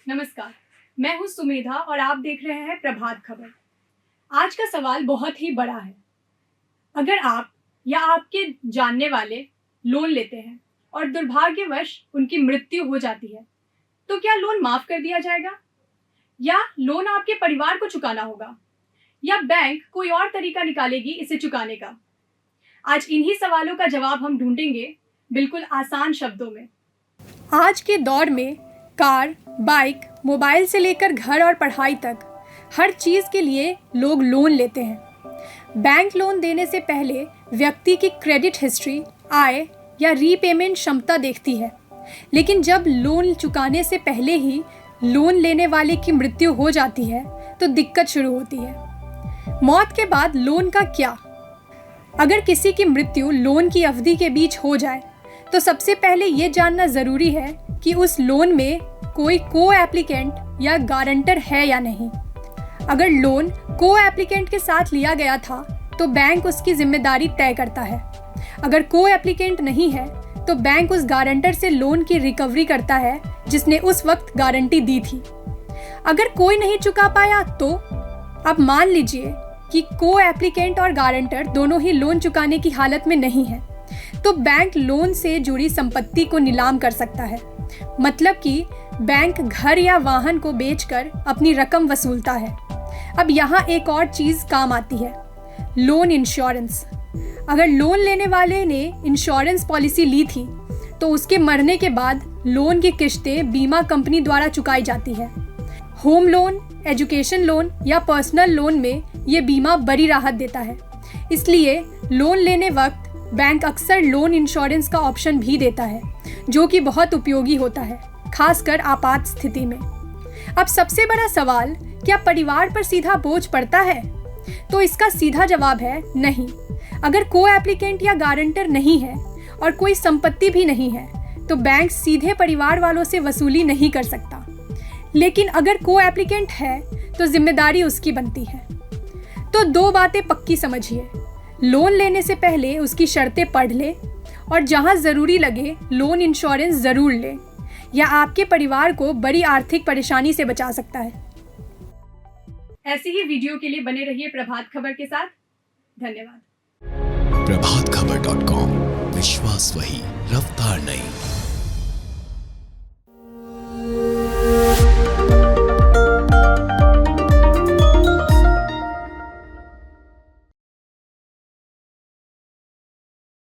नमस्कार, मैं हूं सुमेधा और आप देख रहे हैं प्रभात खबर। आज का सवाल बहुत ही बड़ा है। अगर आप या आपके जानने वाले लोन लेते हैं और दुर्भाग्यवश उनकी मृत्यु हो जाती है, तो क्या लोन माफ कर दिया जाएगा? या लोन आपके परिवार को चुकाना होगा? या बैंक कोई और तरीका निकालेगी इसे चुकाने का? आज इन्हीं सवालों का जवाब हम ढूंढेंगे बिल्कुल आसान शब्दों में। आज के दौर में कार, बाइक, मोबाइल से लेकर घर और पढ़ाई तक हर चीज़ के लिए लोग लोन लेते हैं। बैंक लोन देने से पहले व्यक्ति की क्रेडिट हिस्ट्री, आय या रीपेमेंट क्षमता देखती है। लेकिन जब लोन चुकाने से पहले ही लोन लेने वाले की मृत्यु हो जाती है तो दिक्कत शुरू होती है। मौत के बाद लोन का क्या? अगर किसी की मृत्यु लोन की अवधि के बीच हो जाए तो सबसे पहले ये जानना ज़रूरी है कि उस लोन में कोई को एप्लीकेंट या गारंटर है या नहीं। अगर लोन को एप्लीकेंट के साथ लिया गया था तो बैंक उसकी जिम्मेदारी तय करता है। अगर को एप्लीकेंट नहीं है तो बैंक उस गारंटर से लोन की रिकवरी करता है जिसने उस वक्त गारंटी दी थी। अगर कोई नहीं चुका पाया तो अब मान लीजिए कि को एप्लीकेंट और गारंटर दोनों ही लोन चुकाने की हालत में नहीं है, तो बैंक लोन से जुड़ी संपत्ति को नीलाम कर सकता है। मतलब कि बैंक घर या वाहन को बेचकर अपनी रकम वसूलता है। अब यहाँ एक और चीज़ काम आती है, लोन इंश्योरेंस। अगर लोन लेने वाले ने इंश्योरेंस पॉलिसी ली थी तो उसके मरने के बाद लोन की किश्तें बीमा कंपनी द्वारा चुकाई जाती है। होम लोन, एजुकेशन लोन या पर्सनल लोन में ये बीमा बड़ी राहत देता है। इसलिए लोन लेने वक्त बैंक अक्सर लोन इंश्योरेंस का ऑप्शन भी देता है, जो कि बहुत उपयोगी होता है, खासकर आपात स्थिति में। अब सबसे बड़ा सवाल, क्या परिवार पर सीधा बोझ पड़ता है? तो इसका सीधा जवाब है नहीं। अगर को एप्लीकेंट या गारंटर नहीं है और कोई संपत्ति भी नहीं है तो बैंक सीधे परिवार वालों से वसूली नहीं कर सकता। लेकिन अगर को एप्लीकेंट है तो जिम्मेदारी उसकी बनती है। तो दो बातें पक्की समझिए, लोन लेने से पहले उसकी शर्तें पढ़ ले और जहां ज़रूरी लगे लोन इंश्योरेंस ज़रूर ले, या आपके परिवार को बड़ी आर्थिक परेशानी से बचा सकता है। ऐसी ही वीडियो के लिए बने रहिए प्रभात खबर के साथ। धन्यवाद। प्रभातखबर.com, विश्वास वही, रफ्तार नहीं।